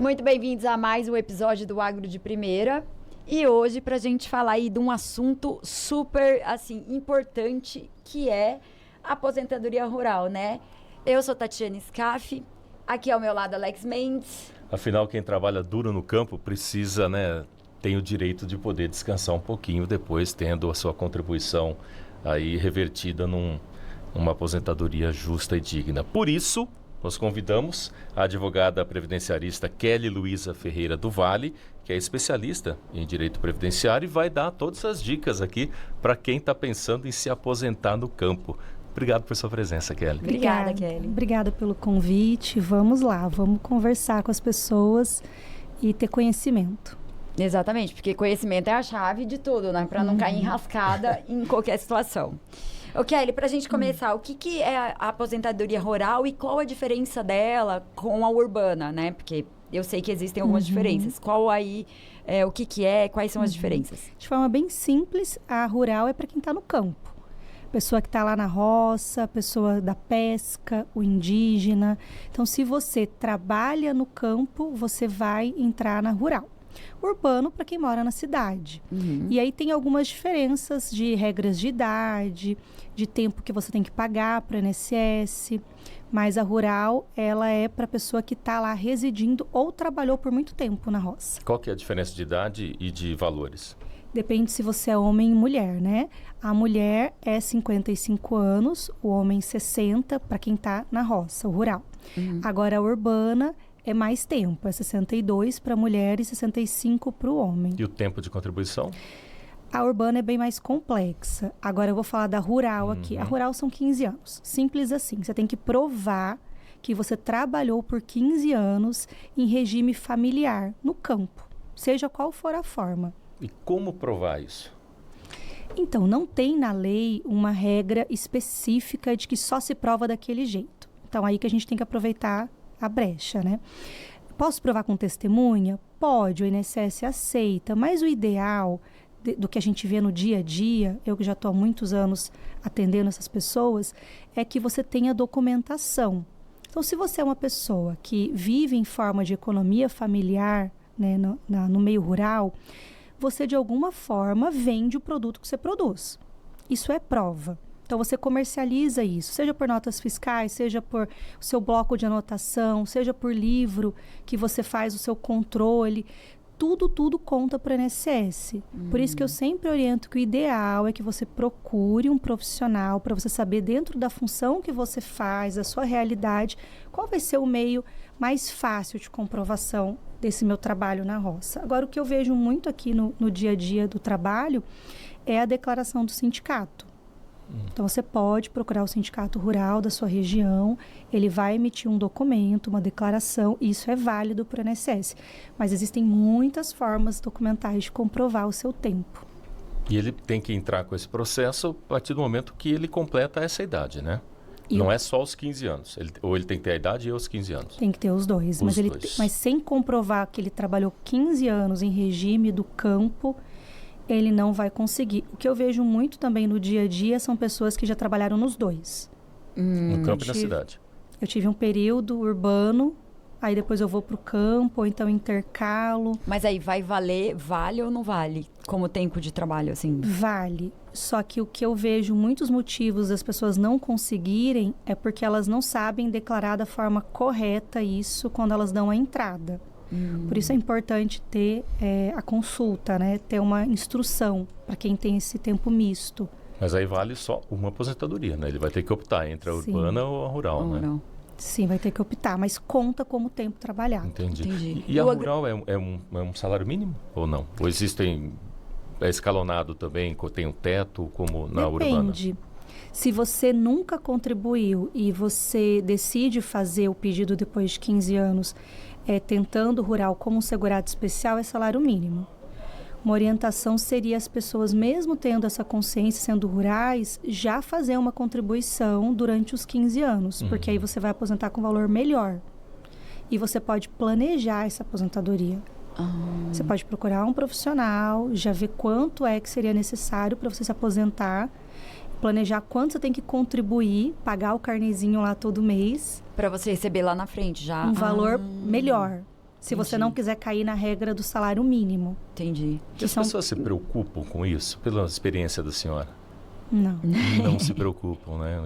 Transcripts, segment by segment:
Muito bem-vindos a mais um episódio do Agro de Primeira. E hoje, pra gente falar aí de um assunto super, assim, importante, que é a aposentadoria rural, né? Eu sou Tatiane Scaff, aqui ao meu lado Alex Mendes. Afinal, quem trabalha duro no campo precisa, né, tem o direito de poder descansar um pouquinho depois, tendo a sua contribuição aí revertida numa aposentadoria justa e digna. Por isso, nós convidamos a advogada previdenciarista Kelly Luísa Ferreira do Vale, que é especialista em direito previdenciário e vai dar todas as dicas aqui para quem está pensando em se aposentar no campo. Obrigado por sua presença, Kelly. Obrigada, Kelly. Obrigada pelo convite. Vamos lá, vamos conversar com as pessoas e ter conhecimento. Exatamente, porque conhecimento é a chave de tudo, né? Para não cair enrascada em qualquer situação. Ô, Kelly, pra gente começar, o que é a aposentadoria rural e qual a diferença dela com a urbana, né? Porque eu sei que existem algumas diferenças. Qual aí, o que é, quais são as diferenças? De forma bem simples, a rural é para quem está no campo. Pessoa que está lá na roça, pessoa da pesca, o indígena. Então, se você trabalha no campo, você vai entrar na rural. Urbano para quem mora na cidade. E aí tem algumas diferenças de regras de idade, de tempo que você tem que pagar para o INSS, mas a rural, ela é para a pessoa que está lá residindo ou trabalhou por muito tempo na roça. Qual que é a diferença de idade e de valores? Depende se você é homem ou mulher, né? A mulher é 55 anos, o homem 60 para quem está na roça, o rural. Agora a urbana é mais tempo, é 62 para a mulher e 65 para o homem. E o tempo de contribuição? A urbana é bem mais complexa. Agora eu vou falar da rural aqui. A rural são 15 anos. Simples assim. Você tem que provar que você trabalhou por 15 anos em regime familiar, no campo, seja qual for a forma. E como provar isso? Então, não tem na lei uma regra específica de que só se prova daquele jeito. Então, aí que a gente tem que aproveitar a brecha, né? Posso provar com testemunha? Pode, o INSS aceita, mas o ideal do que a gente vê no dia a dia, eu que já estou há muitos anos atendendo essas pessoas, é que você tenha documentação. Então, se você é uma pessoa que vive em forma de economia familiar, né, no meio rural, você de alguma forma vende o produto que você produz. Isso é prova. Então, você comercializa isso, seja por notas fiscais, seja por o seu bloco de anotação, seja por livro que você faz o seu controle. Tudo conta para o INSS. Por isso que eu sempre oriento que o ideal é que você procure um profissional para você saber, dentro da função que você faz, da sua realidade, qual vai ser o meio mais fácil de comprovação desse meu trabalho na roça. Agora, o que eu vejo muito aqui no dia a dia do trabalho é a declaração do sindicato. Então, você pode procurar o sindicato rural da sua região, ele vai emitir um documento, uma declaração, e isso é válido para o INSS. Mas existem muitas formas documentais de comprovar o seu tempo. E ele tem que entrar com esse processo a partir do momento que ele completa essa idade, né? Não é só os 15 anos, ou ele tem que ter a idade e os 15 anos. Tem que ter os dois, mas sem comprovar que ele trabalhou 15 anos em regime do campo, ele não vai conseguir. O que eu vejo muito também no dia a dia são pessoas que já trabalharam nos dois. No campo e na cidade. Eu tive um período urbano, aí depois eu vou para o campo, ou então intercalo. Mas aí vale ou não vale como tempo de trabalho, assim? Vale. Só que o que eu vejo muitos motivos das pessoas não conseguirem é porque elas não sabem declarar da forma correta isso quando elas dão a entrada. Por isso é importante ter a consulta, né? Ter uma instrução para quem tem esse tempo misto. Mas aí vale só uma aposentadoria, né? Ele vai ter que optar entre a urbana ou a rural, né? Não. Sim, vai ter que optar, mas conta como tempo trabalhado. Entendi. E a rural é um salário mínimo ou não? Ou existem, é escalonado também, tem um teto como na urbana? Depende. Se você nunca contribuiu e você decide fazer o pedido depois de 15 anos, tentando rural como um segurado especial, é salário mínimo. Uma orientação seria as pessoas, mesmo tendo essa consciência, sendo rurais, já fazer uma contribuição durante os 15 anos, porque aí você vai aposentar com valor melhor. E você pode planejar essa aposentadoria. Você pode procurar um profissional, já ver quanto é que seria necessário para você se aposentar, planejar quanto você tem que contribuir, pagar o carnezinho lá todo mês. Para você receber lá na frente já. Um valor melhor. se você não quiser cair na regra do salário mínimo. Entendi. As pessoas se preocupam com isso, pela experiência da senhora? Não. Não se preocupam, né?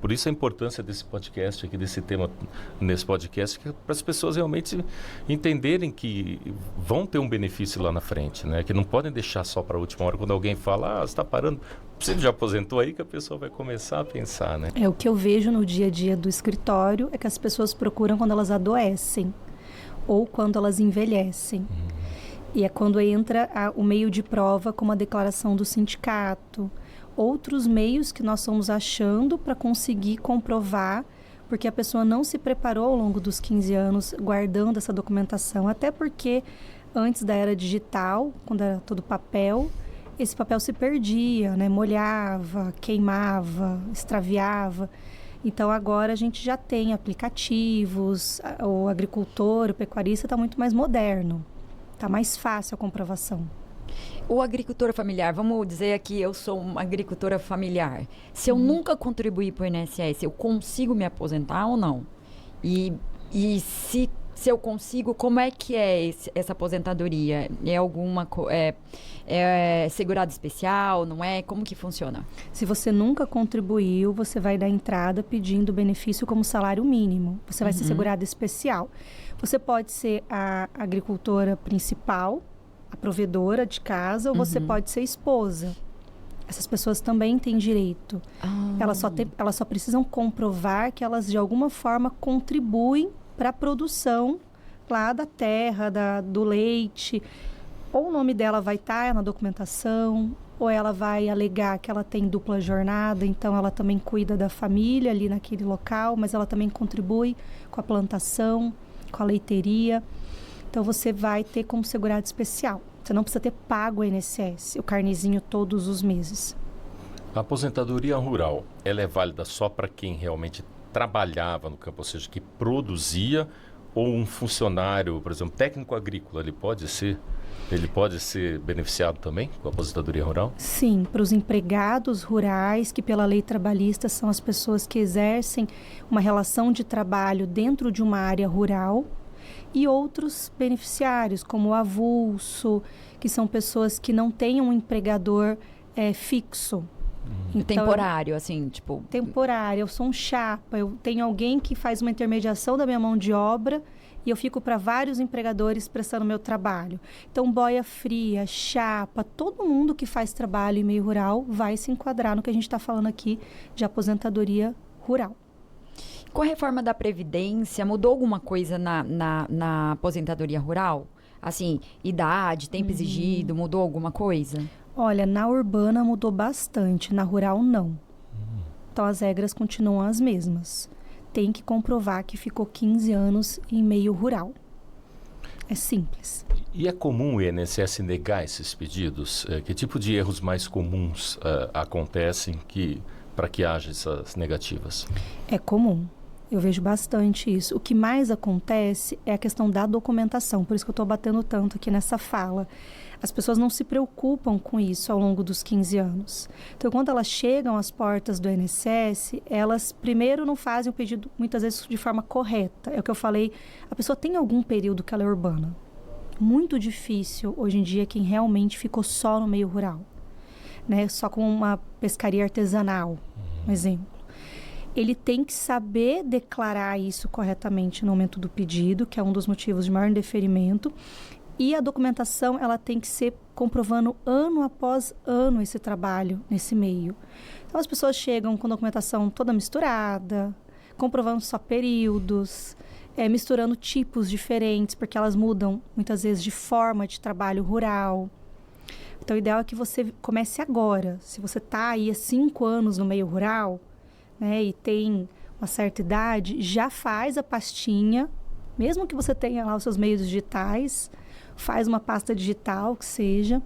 Por isso a importância desse podcast aqui, desse tema nesse podcast, que é para as pessoas realmente entenderem que vão ter um benefício lá na frente, né? Que não podem deixar só para a última hora, quando alguém fala, você está parando, você já aposentou aí, que a pessoa vai começar a pensar, né? O que eu vejo no dia a dia do escritório é que as pessoas procuram quando elas adoecem ou quando elas envelhecem. E é quando entra o meio de prova, como a declaração do sindicato, outros meios que nós estamos achando para conseguir comprovar, porque a pessoa não se preparou ao longo dos 15 anos guardando essa documentação, até porque antes da era digital, quando era todo papel, esse papel se perdia, né? Molhava, queimava, extraviava. Então agora a gente já tem aplicativos, o agricultor, o pecuarista está muito mais moderno, está mais fácil a comprovação. O agricultor familiar, vamos dizer aqui, eu sou uma agricultora familiar. Se eu nunca contribuir para o INSS, eu consigo me aposentar ou não? E se eu consigo, como é que é essa aposentadoria? É alguma segurado especial, não é? Como que funciona? Se você nunca contribuiu, você vai dar entrada pedindo benefício como salário mínimo. Você vai ser segurado especial. Você pode ser a agricultora principal, a provedora de casa, ou você pode ser esposa. Essas pessoas também têm direito. Elas só precisam comprovar que elas, de alguma forma, contribuem para a produção lá da terra, do leite. Ou o nome dela vai estar na documentação, ou ela vai alegar que ela tem dupla jornada, então ela também cuida da família ali naquele local, mas ela também contribui com a plantação, com a leiteria. Então, você vai ter como segurado especial. Você não precisa ter pago o INSS, o carnezinho todos os meses. A aposentadoria rural, ela é válida só para quem realmente trabalhava no campo, ou seja, que produzia, ou um funcionário, por exemplo, técnico agrícola, ele pode ser beneficiado também com a aposentadoria rural? Sim, para os empregados rurais, que pela lei trabalhista são as pessoas que exercem uma relação de trabalho dentro de uma área rural, e outros beneficiários, como o avulso, que são pessoas que não têm um empregador fixo. Então, temporário, assim, tipo... Temporário, eu sou um chapa, eu tenho alguém que faz uma intermediação da minha mão de obra e eu fico para vários empregadores prestando meu trabalho. Então, boia fria, chapa, todo mundo que faz trabalho em meio rural vai se enquadrar no que a gente está falando aqui de aposentadoria rural. Com a reforma da Previdência, mudou alguma coisa na aposentadoria rural? Assim, idade, tempo exigido, mudou alguma coisa? Olha, na urbana mudou bastante, na rural não. Então as regras continuam as mesmas. Tem que comprovar que ficou 15 anos em meio rural. É simples. E é comum o INSS negar esses pedidos? Que tipo de erros mais comuns acontecem para que haja essas negativas? É comum. Eu vejo bastante isso. O que mais acontece é a questão da documentação, por isso que eu estou batendo tanto aqui nessa fala. As pessoas não se preocupam com isso ao longo dos 15 anos. Então, quando elas chegam às portas do INSS, elas primeiro não fazem o pedido, muitas vezes, de forma correta. É o que eu falei, a pessoa tem algum período que ela é urbana. Muito difícil, hoje em dia, quem realmente ficou só no meio rural, né? Só com uma pescaria artesanal, um exemplo. Ele tem que saber declarar isso corretamente no momento do pedido, que é um dos motivos de maior indeferimento. E a documentação, ela tem que ser comprovando ano após ano esse trabalho nesse meio. Então, as pessoas chegam com documentação toda misturada, comprovando só períodos, misturando tipos diferentes, porque elas mudam, muitas vezes, de forma de trabalho rural. Então, o ideal é que você comece agora. Se você está aí há 5 anos no meio rural, né, e tem uma certa idade, já faz a pastinha, mesmo que você tenha lá os seus meios digitais, faz uma pasta digital, que seja,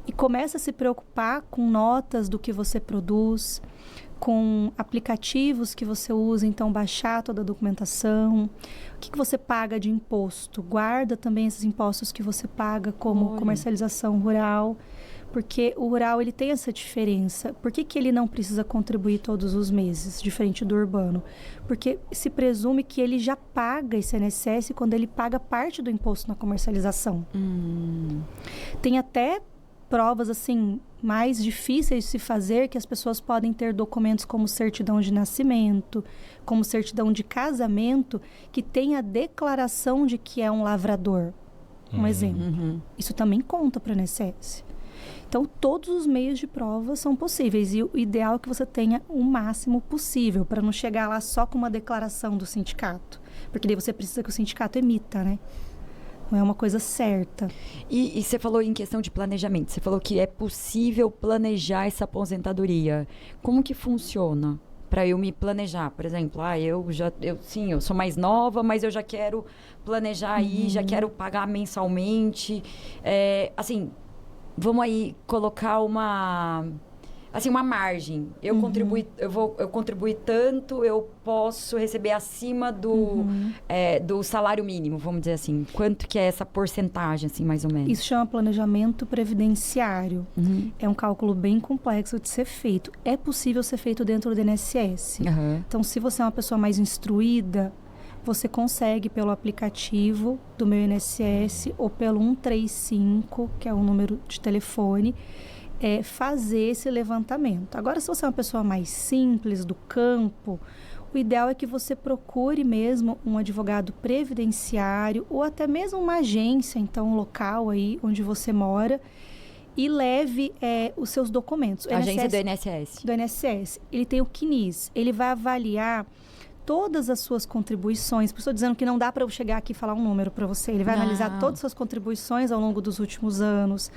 e começa a se preocupar com notas do que você produz, com aplicativos que você usa, então baixar toda a documentação, o que você paga de imposto, guarda também esses impostos que você paga como comercialização rural, Porque o rural, ele tem essa diferença. Por que ele não precisa contribuir todos os meses, diferente do urbano? Porque se presume que ele já paga esse INSS quando ele paga parte do imposto na comercialização. Tem até provas, assim, mais difíceis de se fazer, que as pessoas podem ter documentos como certidão de nascimento, como certidão de casamento, que tem a declaração de que é um lavrador. Um exemplo. Isso também conta para o INSS. Então, todos os meios de prova são possíveis. E o ideal é que você tenha o máximo possível, para não chegar lá só com uma declaração do sindicato. Porque daí você precisa que o sindicato emita, né? Não é uma coisa certa. E você falou em questão de planejamento. Você falou que é possível planejar essa aposentadoria. Como que funciona para eu me planejar? Por exemplo, eu sou mais nova, mas eu já quero planejar aí, já quero pagar mensalmente. Assim, vamos aí colocar uma margem. Eu contribuí tanto, eu posso receber acima do salário mínimo, vamos dizer assim. Quanto que é essa porcentagem, assim, mais ou menos? Isso chama planejamento previdenciário. É um cálculo bem complexo de ser feito. É possível ser feito dentro do INSS. Então, se você é uma pessoa mais instruída, você consegue pelo aplicativo do Meu INSS ou pelo 135, que é o número de telefone, fazer esse levantamento. Agora, se você é uma pessoa mais simples, do campo, o ideal é que você procure mesmo um advogado previdenciário ou até mesmo uma agência, então, local aí onde você mora, e leve os seus documentos. A agência do INSS. Do INSS. Ele tem o CNIS. Ele vai avaliar todas as suas contribuições. Estou dizendo que não dá para eu chegar aqui e falar um número para você. Ele vai analisar todas as suas contribuições ao longo dos últimos anos,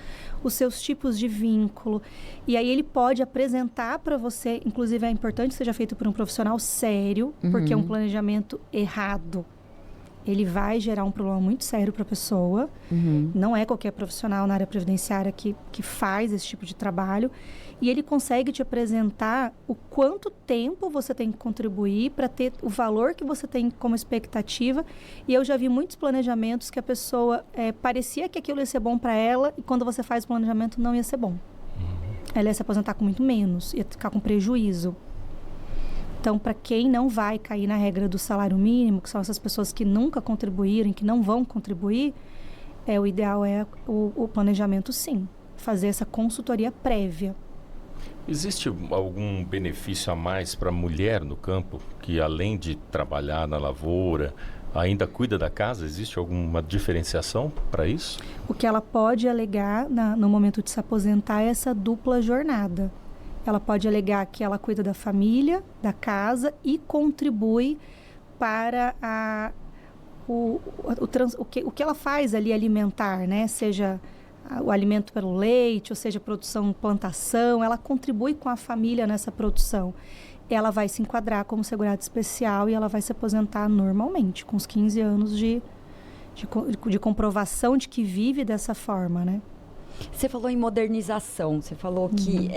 os seus tipos de vínculo. E aí ele pode apresentar para você, inclusive é importante que seja feito por um profissional sério, porque um planejamento errado, ele vai gerar um problema muito sério para a pessoa. Não é qualquer profissional na área previdenciária que faz esse tipo de trabalho. E ele consegue te apresentar o quanto tempo você tem que contribuir para ter o valor que você tem como expectativa. E eu já vi muitos planejamentos que a pessoa parecia que aquilo ia ser bom para ela e quando você faz o planejamento não ia ser bom. Ela ia se aposentar com muito menos, ia ficar com prejuízo. Então, para quem não vai cair na regra do salário mínimo, que são essas pessoas que nunca contribuíram, que não vão contribuir, o ideal é o planejamento, sim. Fazer essa consultoria prévia. Existe algum benefício a mais para a mulher no campo, que além de trabalhar na lavoura, ainda cuida da casa? Existe alguma diferenciação para isso? O que ela pode alegar no momento de se aposentar é essa dupla jornada. Ela pode alegar que ela cuida da família, da casa e contribui para o que ela faz ali alimentar, né? Seja o alimento pelo leite, ou seja, produção, plantação, ela contribui com a família nessa produção. Ela vai se enquadrar como segurado especial e ela vai se aposentar normalmente, com os 15 anos de comprovação de que vive dessa forma, né? Você falou em modernização, você falou que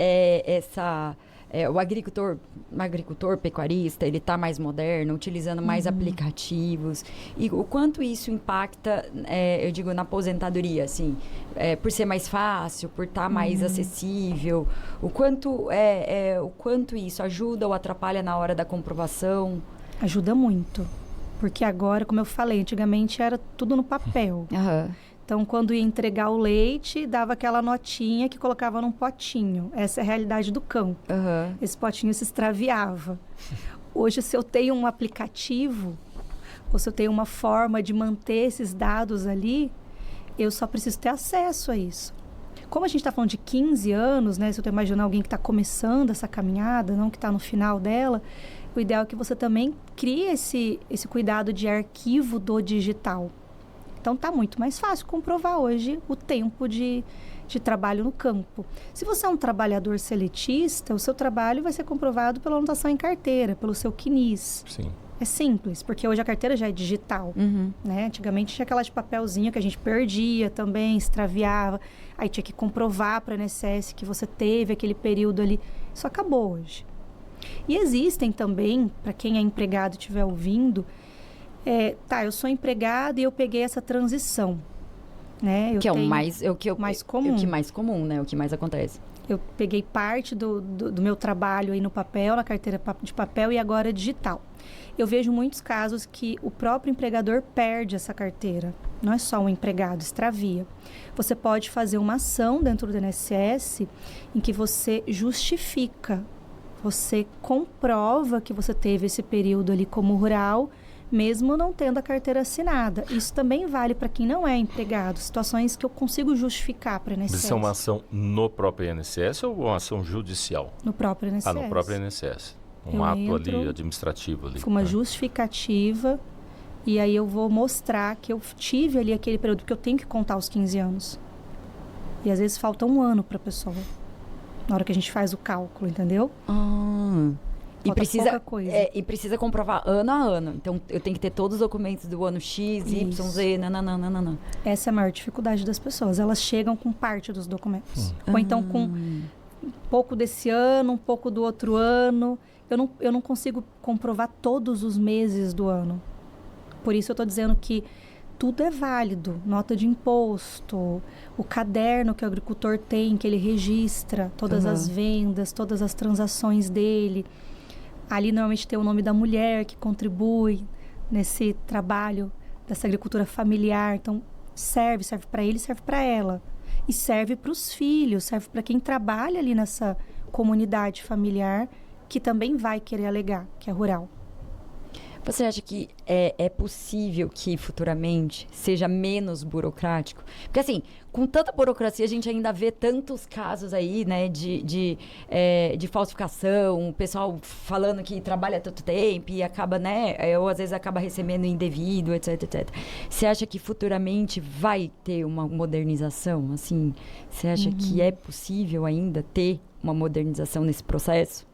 o agricultor pecuarista, ele está mais moderno, utilizando mais aplicativos. E o quanto isso impacta, eu digo, na aposentadoria, assim, por ser mais fácil, por estar mais acessível, o quanto isso ajuda ou atrapalha na hora da comprovação? Ajuda muito, porque agora, como eu falei, antigamente era tudo no papel. Então, quando ia entregar o leite, dava aquela notinha que colocava num potinho. Essa é a realidade do campo. Esse potinho se extraviava. Hoje, se eu tenho um aplicativo, ou se eu tenho uma forma de manter esses dados ali, eu só preciso ter acesso a isso. Como a gente está falando de 15 anos, né? Se eu estou imaginando alguém que está começando essa caminhada, não que está no final dela, o ideal é que você também crie esse cuidado de arquivo do digital. Então, está muito mais fácil comprovar hoje o tempo de trabalho no campo. Se você é um trabalhador seletista, o seu trabalho vai ser comprovado pela anotação em carteira, pelo seu CNIS. Sim. É simples, porque hoje a carteira já é digital. Né? Antigamente tinha aquela de papelzinho que a gente perdia também, extraviava. Aí tinha que comprovar para o INSS que você teve aquele período ali. Isso acabou hoje. E existem também, para quem é empregado e estiver ouvindo, eu sou empregado e eu peguei essa transição. né? Que é o tenho mais comum. O que mais comum, né? O que mais acontece. Eu peguei parte do meu trabalho aí no papel, na carteira de papel e agora digital. Eu vejo muitos casos que o próprio empregador perde essa carteira. Não é só um empregado, extravia. Você pode fazer uma ação dentro do INSS em que você justifica, você comprova que você teve esse período ali como rural, mesmo não tendo a carteira assinada. Isso também vale para quem não é empregado, situações que eu consigo justificar para o INSS. Mas isso é uma ação no próprio INSS ou uma ação judicial? No próprio INSS. Ah, no próprio INSS. Eu ato entro, ali administrativo ali. Com uma né? justificativa, e aí eu vou mostrar que eu tive ali aquele período, porque eu tenho que contar os 15 anos. E às vezes falta um ano para a pessoa, na hora que a gente faz o cálculo, entendeu? E Falta precisa, pouca coisa. e precisa comprovar ano a ano. Então, eu tenho que ter todos os documentos do ano X, Y, Z, nananana. Essa é a maior dificuldade das pessoas. Elas chegam com parte dos documentos. Ou então com um pouco desse ano, um pouco do outro ano. Eu não consigo comprovar todos os meses do ano. Por isso eu estou dizendo que tudo é válido. Nota de imposto, o caderno que o agricultor tem, que ele registra todas as vendas, todas as transações dele. Ali normalmente tem o nome da mulher que contribui nesse trabalho dessa agricultura familiar. Então, serve para ele, serve para ela. E serve para os filhos, serve para quem trabalha ali nessa comunidade familiar, que também vai querer alegar, que é rural. Você acha que é possível que futuramente seja menos burocrático? Porque assim, com tanta burocracia, a gente ainda vê tantos casos aí, né, de falsificação, o pessoal falando que trabalha tanto tempo e acaba, né, ou às vezes acaba recebendo indevido, etc, etc. Você acha que futuramente vai ter uma modernização, assim? Você acha que é possível ainda ter uma modernização nesse processo?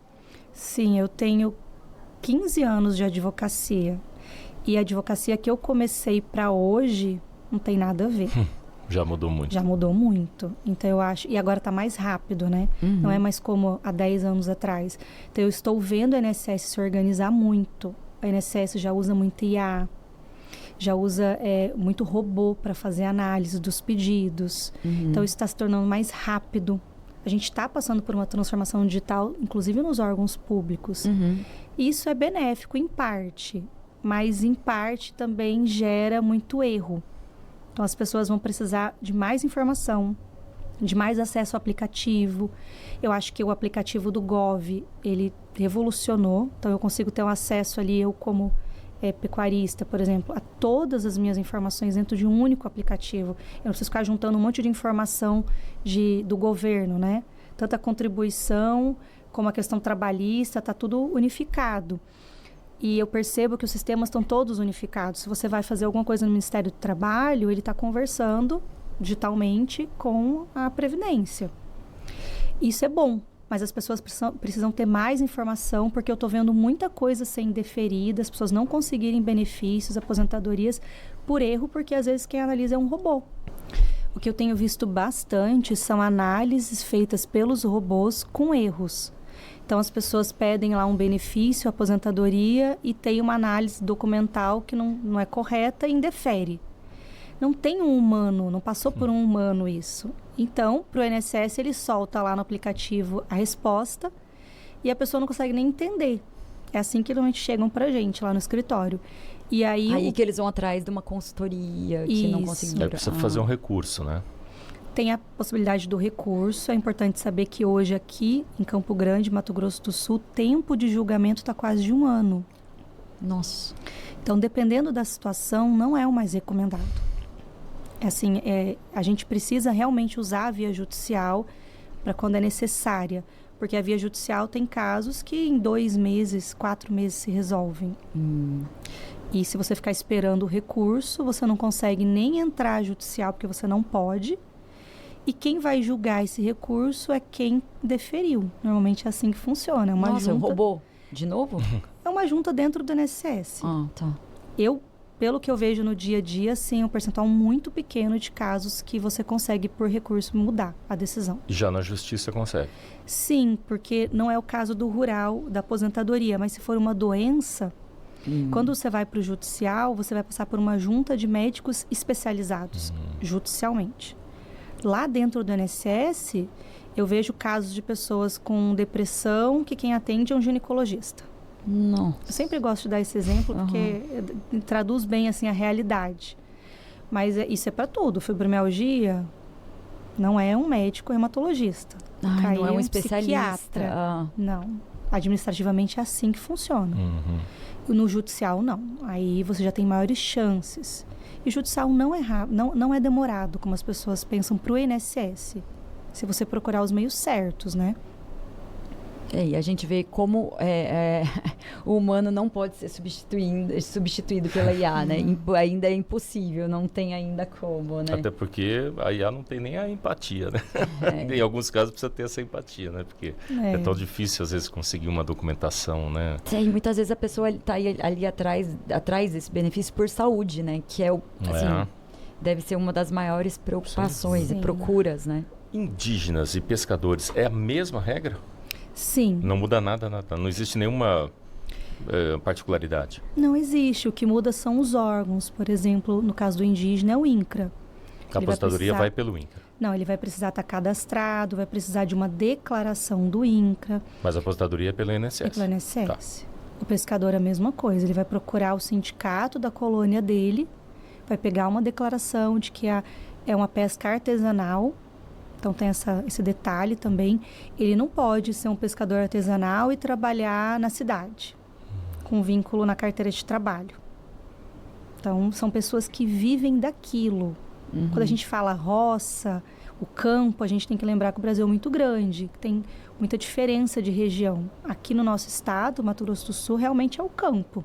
Sim, eu tenho 15 anos de advocacia. E a advocacia que eu comecei para hoje não tem nada a ver. Já mudou muito. Já mudou muito. Então eu acho... E agora está mais rápido, né? Não é mais como há 10 anos atrás. Então eu estou vendo a INSS se organizar muito. A INSS já usa muito IA, já usa muito robô para fazer análise dos pedidos. Então isso está se tornando mais rápido. A gente está passando por uma transformação digital, inclusive nos órgãos públicos. Isso é benéfico em parte, mas em parte também gera muito erro. Então as pessoas vão precisar de mais informação, de mais acesso ao aplicativo. Eu acho que o aplicativo do Gov, ele revolucionou. Então eu consigo ter um acesso ali, eu como pecuarista, por exemplo, a todas as minhas informações dentro de um único aplicativo. Eu não preciso ficar juntando um monte de informação do governo, né? Tanto a contribuição como a questão trabalhista, está tudo unificado. E eu percebo que os sistemas estão todos unificados. Se você vai fazer alguma coisa no Ministério do Trabalho, ele está conversando digitalmente com a Previdência. Isso é bom. Mas as pessoas precisam ter mais informação, porque eu estou vendo muita coisa sendo deferida, as pessoas não conseguirem benefícios, aposentadorias, por erro, porque às vezes quem analisa é um robô. O que eu tenho visto bastante são análises feitas pelos robôs com erros. Então, as pessoas pedem lá um benefício, aposentadoria, e tem uma análise documental que não é correta e indefere. Não tem um humano, não passou por um humano isso. Então, para o INSS, ele solta lá no aplicativo a resposta e a pessoa não consegue nem entender. É assim que normalmente chegam para a gente lá no escritório. E aí que eles vão atrás de uma consultoria que não conseguiram. Aí precisa fazer um recurso, né? Tem a possibilidade do recurso. É importante saber que hoje aqui em Campo Grande, Mato Grosso do Sul, o tempo de julgamento está quase de 1 ano. Nossa. Então, dependendo da situação, não é o mais recomendado. Assim, a gente precisa realmente usar a via judicial para quando é necessária. Porque a via judicial tem casos que em 2 meses, 4 meses se resolvem. E se você ficar esperando o recurso, você não consegue nem entrar judicial, porque você não pode. E quem vai julgar esse recurso é quem deferiu. Normalmente é assim que funciona. Nossa, junta... um robô? De novo? É uma junta dentro do INSS. Ah, tá. Pelo que eu vejo no dia a dia, sim, um percentual muito pequeno de casos que você consegue, por recurso, mudar a decisão. Já na justiça consegue? Sim, porque não é o caso do rural, da aposentadoria, mas se for uma doença, Quando você vai para o judicial, você vai passar por uma junta de médicos especializados, judicialmente. Lá dentro do INSS, eu vejo casos de pessoas com depressão que quem atende é um ginecologista. Não. Eu sempre gosto de dar esse exemplo porque traduz bem assim a realidade. Mas isso é para tudo. Fibromialgia não é um médico hematologista. Ai, não é um psiquiatra. especialista. Não. Administrativamente é assim que funciona. No judicial, não. Aí você já tem maiores chances. E o judicial não é rápido, não é demorado, como as pessoas pensam, para o INSS. Se você procurar os meios certos, né? E a gente vê como o humano não pode ser substituído pela IA, né? Ainda é impossível, não tem ainda como, né? Até porque a IA não tem nem a empatia, né? Em alguns casos precisa ter essa empatia, né? Porque é tão difícil, às vezes, conseguir uma documentação, né? Sim, muitas vezes a pessoa está ali atrás desse benefício por saúde, né? Que é deve ser uma das maiores preocupações e procuras, né? Indígenas e pescadores, é a mesma regra? Sim. Não muda nada. Não existe nenhuma particularidade? Não existe. O que muda são os órgãos. Por exemplo, no caso do indígena, é o INCRA. A aposentadoria vai pelo INCRA? Não, ele vai precisar estar cadastrado, vai precisar de uma declaração do INCRA. Mas a aposentadoria é pelo INSS? É pelo INSS. Tá. O pescador é a mesma coisa. Ele vai procurar o sindicato da colônia dele, vai pegar uma declaração de que é uma pesca artesanal. Então tem esse detalhe também. Ele não pode ser um pescador artesanal e trabalhar na cidade, com vínculo na carteira de trabalho. Então são pessoas que vivem daquilo. Quando a gente fala roça, o campo, a gente tem que lembrar que o Brasil é muito grande, que tem muita diferença de região. Aqui no nosso estado, Mato Grosso do Sul, realmente é o campo.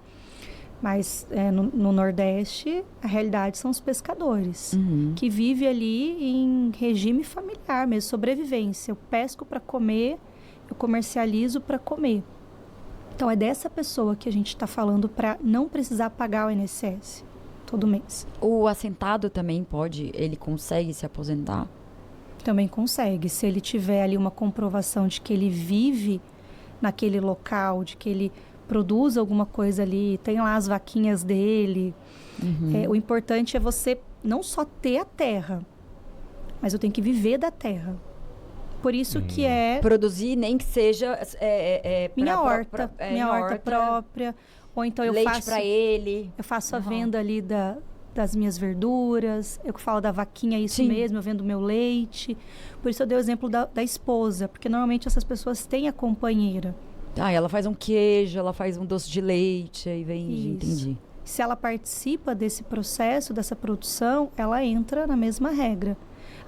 Mas no Nordeste, a realidade são os pescadores, que vivem ali em regime familiar mesmo, sobrevivência. Eu pesco para comer, eu comercializo para comer. Então, é dessa pessoa que a gente está falando para não precisar pagar o INSS todo mês. O assentado também ele consegue se aposentar? Também consegue. Se ele tiver ali uma comprovação de que ele vive naquele local, de que ele produz alguma coisa ali, tem lá as vaquinhas dele. O importante é você não só ter a terra, mas eu tenho que viver da terra. Por isso que produzir, nem que seja minha horta própria, ou então leite para ele. Eu faço a venda ali das minhas verduras. Eu falo da vaquinha, isso mesmo, eu vendo meu leite. Por isso eu dei o exemplo da esposa, porque normalmente essas pessoas têm a companheira. Ela faz um queijo, ela faz um doce de leite, aí vende, entendi. Se ela participa desse processo, dessa produção, ela entra na mesma regra.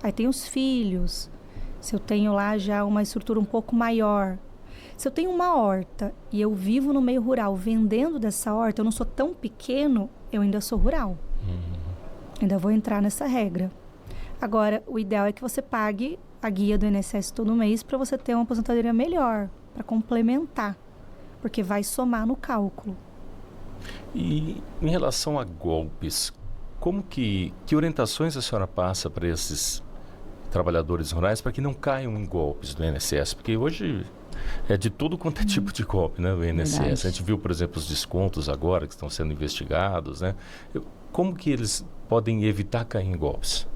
Aí tem os filhos. Se eu tenho lá já uma estrutura um pouco maior. Se eu tenho uma horta e eu vivo no meio rural vendendo dessa horta, eu não sou tão pequeno, eu ainda sou rural. Ainda vou entrar nessa regra. Agora, o ideal é que você pague a guia do INSS todo mês para você ter uma aposentadoria melhor, para complementar, porque vai somar no cálculo. E em relação a golpes, que orientações a senhora passa para esses trabalhadores rurais para que não caiam em golpes do INSS? Porque hoje é de tudo quanto é tipo de golpe, né, o INSS. Verdade. A gente viu, por exemplo, os descontos agora que estão sendo investigados, né? Como que eles podem evitar cair em golpes?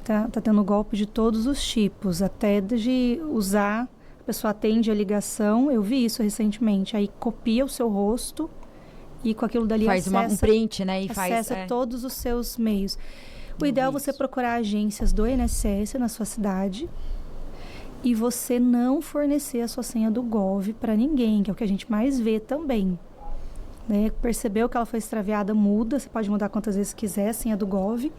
Tá tendo golpe de todos os tipos, até de usar, a pessoa atende a ligação, eu vi isso recentemente, aí copia o seu rosto e com aquilo dali faz um print, né? E acessa todos os seus meios. O ideal é você procurar agências do INSS na sua cidade e você não fornecer a sua senha do Gov para ninguém, que é o que a gente mais vê também. Né? Percebeu que ela foi extraviada, muda, você pode mudar quantas vezes quiser a senha do Gov,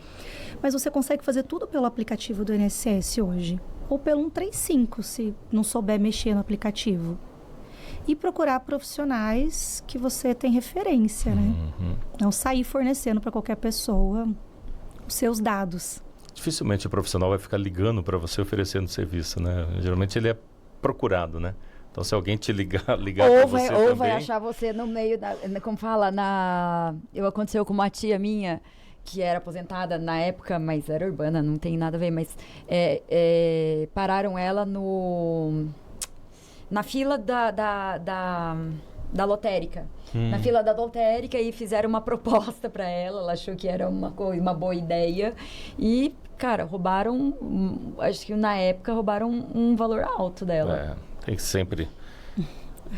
mas você consegue fazer tudo pelo aplicativo do INSS hoje, ou pelo 135, se não souber mexer no aplicativo. E procurar profissionais que você tem referência, né? Não sair fornecendo para qualquer pessoa os seus dados. Dificilmente o profissional vai ficar ligando para você oferecendo serviço, né? Geralmente ele é procurado, né? Então, se alguém te ligar para você também... Ou vai achar você no meio da... Como fala, aconteceu com uma tia minha, que era aposentada na época, mas era urbana, não tem nada a ver, mas pararam ela na fila da lotérica. Na fila da lotérica, e fizeram uma proposta para ela. Ela achou que era uma boa ideia. E, cara, roubaram, acho que na época, roubaram um valor alto dela. Tem que sempre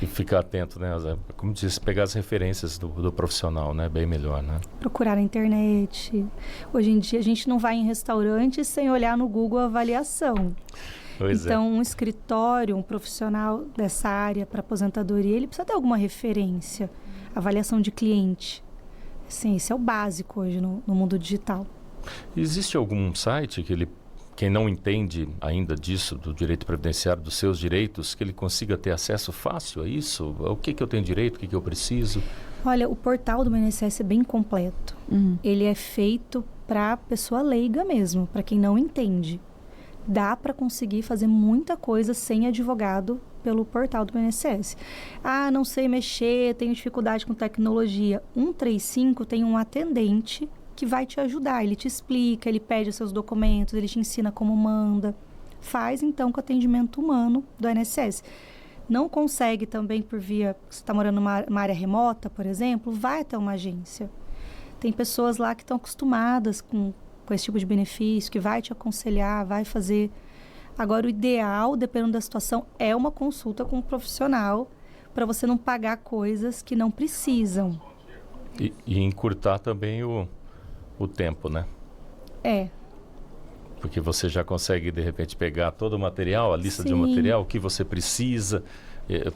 ficar atento, né? Como disse, pegar as referências do profissional, né? Bem melhor, né? Procurar na internet. Hoje em dia, a gente não vai em restaurante sem olhar no Google a avaliação. Então, um escritório, um profissional dessa área para aposentadoria, ele precisa ter alguma referência. Avaliação de cliente. Sim, esse é o básico hoje no mundo digital. Existe algum site que quem não entende ainda disso, do direito previdenciário, dos seus direitos, que ele consiga ter acesso fácil a isso? O que eu tenho direito, o que eu preciso? Olha, o portal do INSS é bem completo. Ele é feito para pessoa leiga mesmo, para quem não entende. Dá para conseguir fazer muita coisa sem advogado pelo portal do INSS. Ah, não sei mexer, tenho dificuldade com tecnologia. 135 tem um atendente que vai te ajudar. Ele te explica, ele pede os seus documentos, ele te ensina como manda. Faz, então, com atendimento humano do INSS. Não consegue também por via... Você está morando numa área remota, por exemplo, vai até uma agência. Tem pessoas lá que estão acostumadas com esse tipo de benefício, que vai te aconselhar, vai fazer. Agora, o ideal, dependendo da situação, é uma consulta com um profissional para você não pagar coisas que não precisam. E encurtar também o tempo, né? Porque você já consegue, de repente, pegar todo o material, a lista de material, o que você precisa,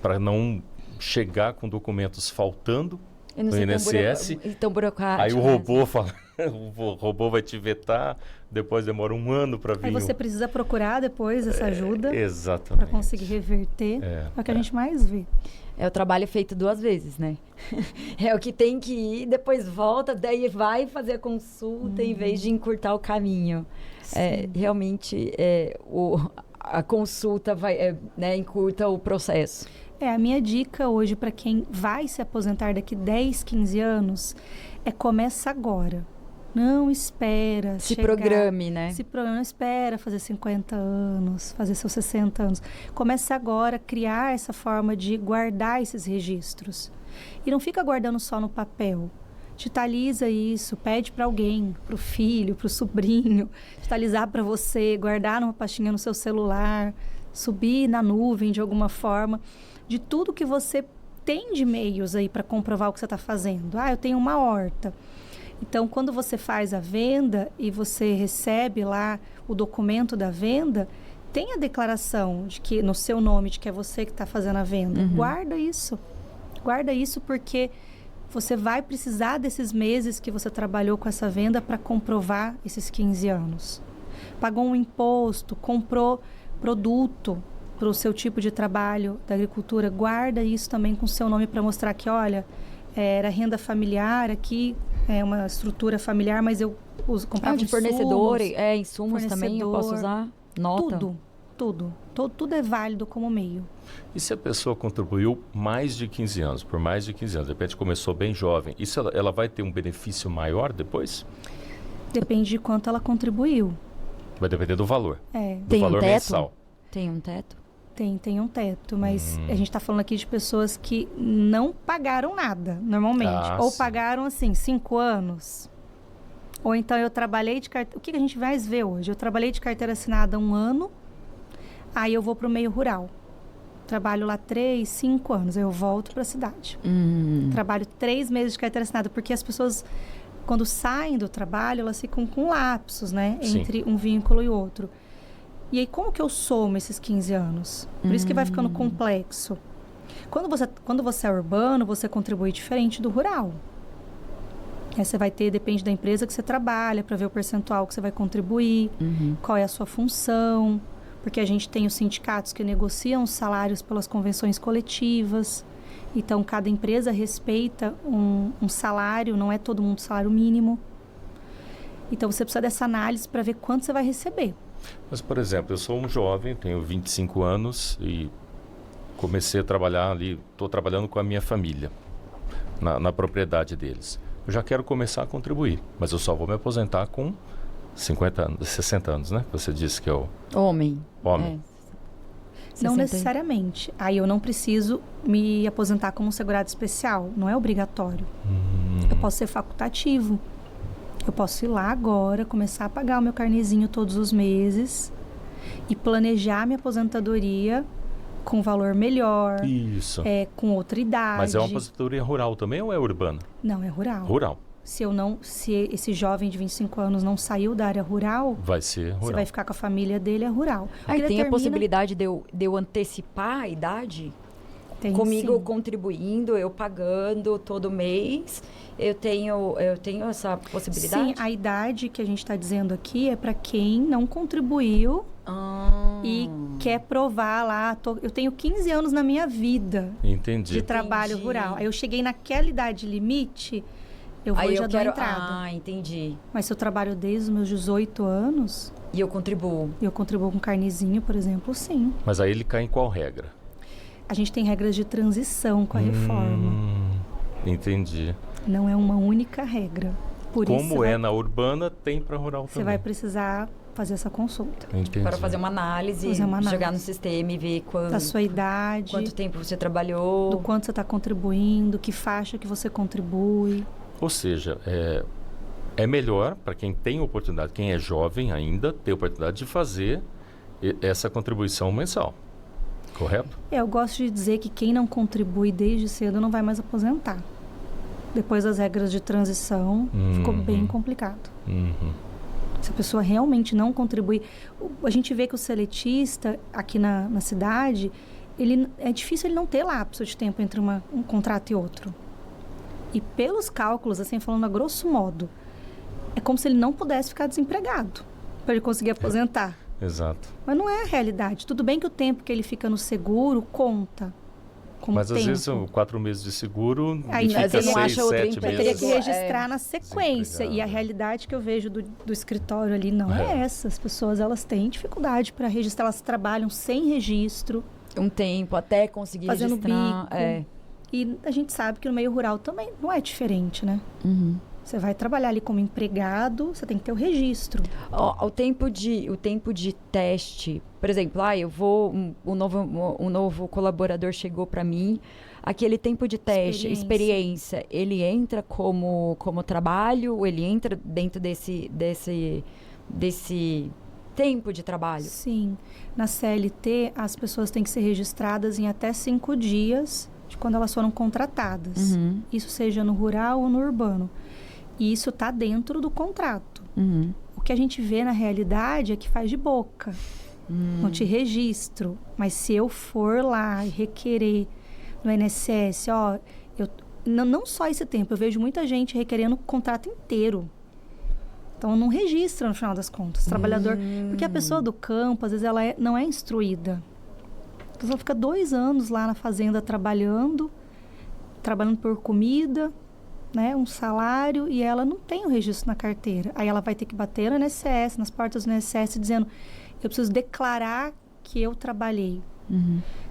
para não chegar com documentos faltando no INSS. Tão burocrático. Aí o robô fala... O robô vai te vetar, depois demora um ano para vir. Aí você precisa procurar depois essa ajuda. Exatamente. Para conseguir reverter. É o que a gente mais vê. É o trabalho feito 2 vezes, né? É o que tem que ir, depois volta, daí vai fazer a consulta em vez de encurtar o caminho. Realmente, a consulta encurta o processo. A minha dica hoje para quem vai se aposentar daqui 10, 15 anos começa agora. Não espera Se programe, né? Não espera fazer 50 anos, fazer seus 60 anos. Começa agora a criar essa forma de guardar esses registros. E não fica guardando só no papel. Digitaliza isso, pede para alguém, para o filho, para o sobrinho, digitalizar para você, guardar numa pastinha no seu celular, subir na nuvem de alguma forma, de tudo que você tem de meios aí para comprovar o que você está fazendo. Eu tenho uma horta. Então, quando você faz a venda e você recebe lá o documento da venda, tem a declaração de que, no seu nome, de que é você que está fazendo a venda. Guarda isso. Guarda isso porque você vai precisar desses meses que você trabalhou com essa venda para comprovar esses 15 anos. Pagou um imposto, comprou produto para o seu tipo de trabalho da agricultura, guarda isso também com o seu nome para mostrar que, olha, era renda familiar aqui, é uma estrutura familiar, mas eu comprava de fornecedor, insumos também eu posso usar? Nota? Tudo é válido como meio. E se a pessoa contribuiu mais de 15 anos, por mais de 15 anos, de repente começou bem jovem, isso ela vai ter um benefício maior depois? Depende de quanto ela contribuiu. Vai depender do valor. Tem valor um teto? mensal. Tem um teto? Tem um teto, mas a gente está falando aqui de pessoas que não pagaram nada, normalmente. Ou pagaram, 5 anos. Ou então eu trabalhei de carteira... O que a gente mais vê hoje? Eu trabalhei de carteira assinada 1 ano, aí eu vou para o meio rural. Trabalho lá 3, 5 anos, aí eu volto para a cidade. Trabalho 3 meses de carteira assinada, porque as pessoas, quando saem do trabalho, elas ficam com lapsos, né? Entre um vínculo e outro. E aí, como que eu somo esses 15 anos? Por isso que vai ficando complexo. Quando você é urbano, você contribui diferente do rural. Aí você vai ter, depende da empresa que você trabalha, para ver o percentual que você vai contribuir, qual é a sua função, porque a gente tem os sindicatos que negociam os salários pelas convenções coletivas. Então, cada empresa respeita um salário, não é todo mundo salário mínimo. Então, você precisa dessa análise para ver quanto você vai receber. Mas, por exemplo, eu sou um jovem, tenho 25 anos e comecei a trabalhar ali, estou trabalhando com a minha família, na propriedade deles. Eu já quero começar a contribuir, mas eu só vou me aposentar com 50 anos, 60 anos, né? Você disse que é o... Homem. Não necessariamente. Aí eu não preciso me aposentar como um segurado especial. Não é obrigatório. Eu posso ser facultativo. Eu posso ir lá agora, começar a pagar o meu carnezinho todos os meses e planejar minha aposentadoria com valor melhor. Isso. Com outra idade. Mas é uma aposentadoria rural também ou é urbana? Não, é rural. Rural. Se esse jovem de 25 anos não saiu da área rural, vai ser rural. Você vai ficar com a família dele, é rural. Aí tem a possibilidade de eu antecipar a idade? Tem, comigo sim. Contribuindo, eu pagando todo mês, eu tenho essa possibilidade? Sim, a idade que a gente está dizendo aqui é para quem não contribuiu e quer provar lá, eu tenho 15 anos na minha vida de trabalho rural. Aí eu cheguei naquela idade limite, eu vou já dar entrada. Ah, entendi. Mas se eu trabalho desde os meus 18 anos... E eu contribuo? E eu contribuo com carnezinho, por exemplo, sim. Mas aí ele cai em qual regra? A gente tem regras de transição com a reforma. Entendi. Não é uma única regra. Como na urbana, tem para rural também. Você vai precisar fazer essa consulta. Entendi. Para fazer uma análise, chegar no sistema e ver da sua idade, quanto tempo você trabalhou, do quanto você está contribuindo, que faixa que você contribui. Ou seja, é melhor para quem tem oportunidade, quem é jovem ainda, ter oportunidade de fazer essa contribuição mensal. Correto? Eu gosto de dizer que quem não contribui desde cedo não vai mais aposentar. Depois das regras de transição, ficou bem complicado. Se a pessoa realmente não contribui... A gente vê que o seletista, aqui na cidade, é difícil ele não ter lapso de tempo entre um contrato e outro. E pelos cálculos, assim, falando a grosso modo, é como se ele não pudesse ficar desempregado para ele conseguir aposentar. Exato. Mas não é a realidade. Tudo bem que o tempo que ele fica no seguro conta como Mas tempo. às vezes 4 meses de seguro aí fica você não 6, acha 7 meses. Você teria que registrar na sequência. E a realidade que eu vejo do escritório ali não é essa. As pessoas, elas têm dificuldade para registrar. Elas trabalham sem registro. Um tempo até conseguir fazendo registrar. Bico. E a gente sabe que no meio rural também não é diferente, né? Você vai trabalhar ali como empregado, você tem que ter o registro. O tempo de teste, por exemplo, eu vou, um novo colaborador chegou para mim, aquele tempo de teste, experiência, ele entra como trabalho, ele entra dentro desse tempo de trabalho? Sim. Na CLT, as pessoas têm que ser registradas em até 5 dias de quando elas foram contratadas. Isso seja no rural ou no urbano. E isso está dentro do contrato. O que a gente vê na realidade é que faz de boca. Não te registro. Mas se eu for lá e requerer no INSS, não só esse tempo, eu vejo muita gente requerendo o contrato inteiro. Então, não registra no final das contas. Trabalhador... Porque a pessoa do campo, às vezes, ela não é instruída. A pessoa fica 2 anos lá na fazenda trabalhando por comida, né, um salário, e ela não tem o registro na carteira. Aí ela vai ter que bater no INSS, nas portas do INSS, dizendo: eu preciso declarar que eu trabalhei.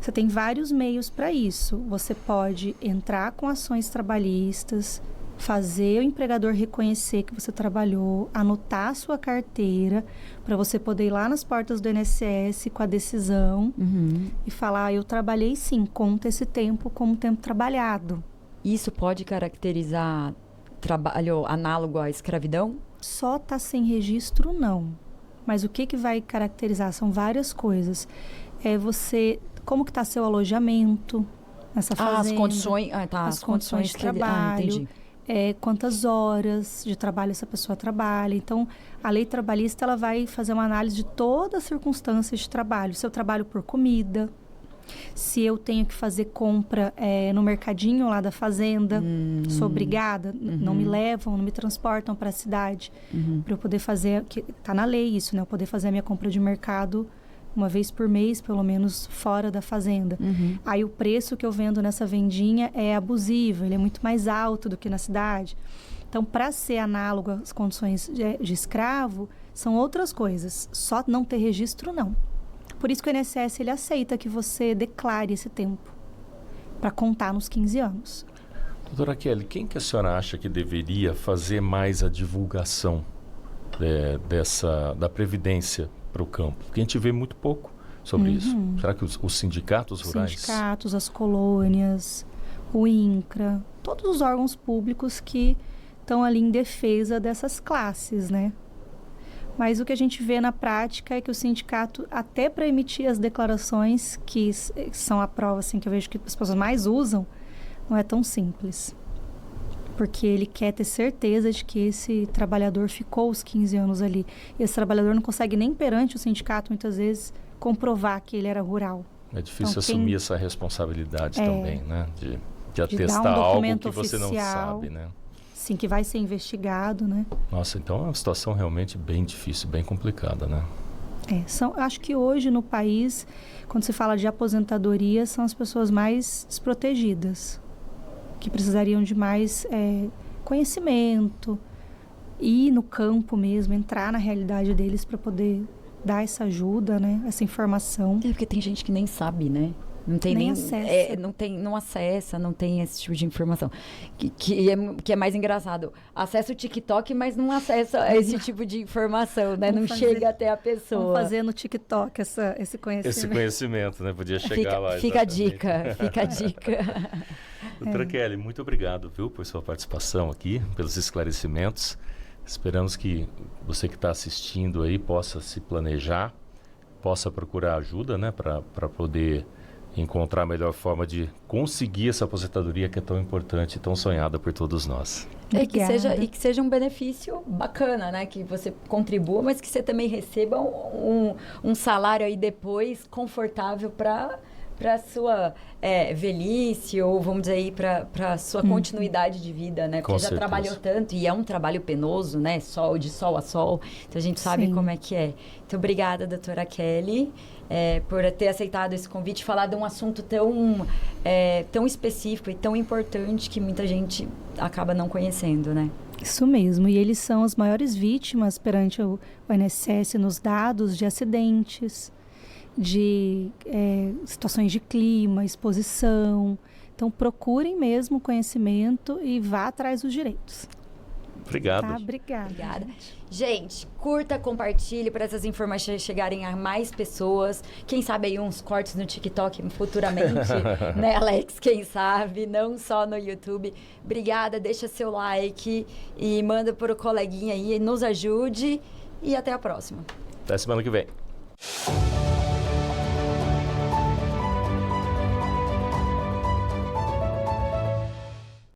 Você tem vários meios para isso. Você pode entrar com ações trabalhistas, fazer o empregador reconhecer que você trabalhou, anotar a sua carteira, para você poder ir lá nas portas do INSS com a decisão e falar: eu trabalhei sim, conta esse tempo como tempo trabalhado. Isso pode caracterizar trabalho análogo à escravidão? Só tá sem registro, não. Mas o que vai caracterizar? São várias coisas. Como que está seu alojamento nessa fazenda? As condições, as condições de trabalho. Quantas horas de trabalho essa pessoa trabalha. Então, a lei trabalhista, ela vai fazer uma análise de todas as circunstâncias de trabalho. Se eu trabalho por comida, se eu tenho que fazer compra no mercadinho lá da fazenda, sou obrigada, não me levam, não me transportam para a cidade, para eu poder fazer, que está na lei isso, né? Eu poder fazer a minha compra de mercado uma vez por mês, pelo menos, fora da fazenda. Aí o preço que eu vendo nessa vendinha é abusivo, ele é muito mais alto do que na cidade. Então, para ser análogo às condições de escravo, são outras coisas. Só não ter registro, não. Por isso que o INSS, ele aceita que você declare esse tempo para contar nos 15 anos. Doutora Kelly, quem que a senhora acha que deveria fazer mais a divulgação da Previdência para o campo? Porque a gente vê muito pouco. sobre isso? Será que os sindicatos rurais? Os sindicatos, as colônias, o INCRA, todos os órgãos públicos que estão ali em defesa dessas classes, né? Mas o que a gente vê na prática é que o sindicato, até para emitir as declarações, que são a prova assim, que eu vejo que as pessoas mais usam, não é tão simples. Porque ele quer ter certeza de que esse trabalhador ficou os 15 anos ali. E esse trabalhador não consegue nem perante o sindicato, muitas vezes, comprovar que ele era rural. É difícil assumir essa responsabilidade também, né? De atestar dar algo que você não sabe, né? Sim, que vai ser investigado, né? Nossa, então é uma situação realmente bem difícil, bem complicada, né? Acho que hoje no país, quando se fala de aposentadoria, são as pessoas mais desprotegidas, que precisariam de mais conhecimento, ir no campo mesmo, entrar na realidade deles para poder dar essa ajuda, né? Essa informação. Porque tem gente que nem sabe, né? Não tem nem acessa. Não acessa, não tem esse tipo de informação. Que é mais engraçado. Acessa o TikTok, mas não acessa esse tipo de informação, né? Não chega até a pessoa. Vamos fazer no TikTok esse conhecimento. Esse conhecimento, né? Podia chegar lá. Fica a dica, fica a dica. Doutora Kelly, muito obrigado, viu, por sua participação aqui, pelos esclarecimentos. Esperamos que você que está assistindo aí possa se planejar, possa procurar ajuda, né? Para poder encontrar a melhor forma de conseguir essa aposentadoria que é tão importante e tão sonhada por todos nós. E que seja um benefício bacana, né? Que você contribua, mas que você também receba um salário aí depois confortável para a sua velhice, ou vamos dizer aí para a sua continuidade de vida, né? Porque já trabalhou tanto e é um trabalho penoso, né? De sol a sol. Então a gente sabe como é que é. Então obrigada, doutora Kelly, por ter aceitado esse convite e falar de um assunto tão específico e tão importante que muita gente acaba não conhecendo, né? Isso mesmo. E eles são as maiores vítimas perante o INSS nos dados de acidentes, de situações de clima, exposição. Então, procurem mesmo conhecimento e vá atrás dos direitos. Obrigado. Tá? Obrigada. Gente, curta, compartilhe para essas informações chegarem a mais pessoas. Quem sabe aí uns cortes no TikTok futuramente, né, Alex? Quem sabe, não só no YouTube. Obrigada, deixa seu like e manda para o coleguinha aí, nos ajude e até a próxima. Até semana que vem.